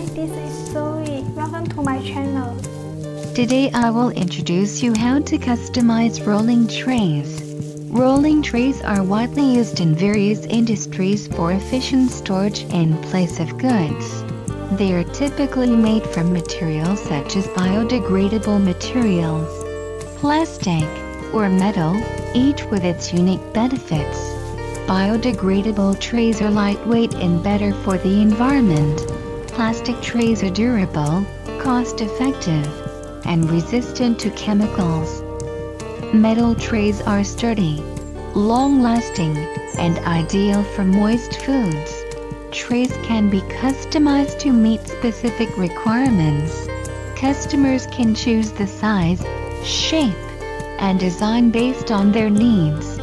Hi, this is Zoe. Welcome to my channel. Today I will introduce you how to customize rolling trays. Rolling trays are widely used in various industries for efficient storage in place of goods. They are typically made from materials such as biodegradable materials, plastic, or metal, each with its unique benefits. Biodegradable trays are lightweight and better for the environment. Plastic trays are durable, cost-effective, and resistant to chemicals. Metal trays are sturdy, long-lasting, and ideal for moist foods. Trays can be customized to meet specific requirements. Customers can choose the size, shape, and design based on their needs.